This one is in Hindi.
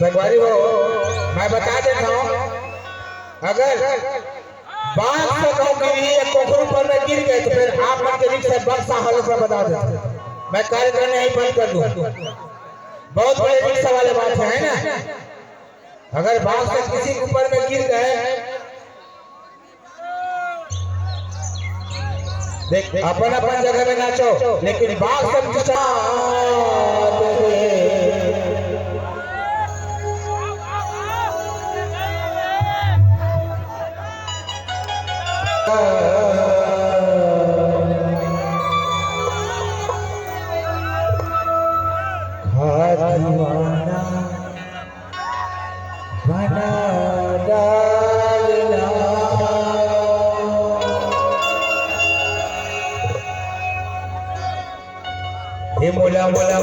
संगवारी हो, मैं बता देता हूँ, अगर बांस से गाँव गिरी या कोखरू पर में गिर गए तो फिर आप लोग के रिक्शा बक्सा हालत में बता देते। मैं कार्यक्रम नहीं बंद कर दूँ। बहुत बड़े रिक्शा वाले बात है ना। अगर बांस से किसी के ऊपर में गिर गए, देख अपन अपन जगह में नाचो, लेकिन बांस से बना डालना। हे मोला मोला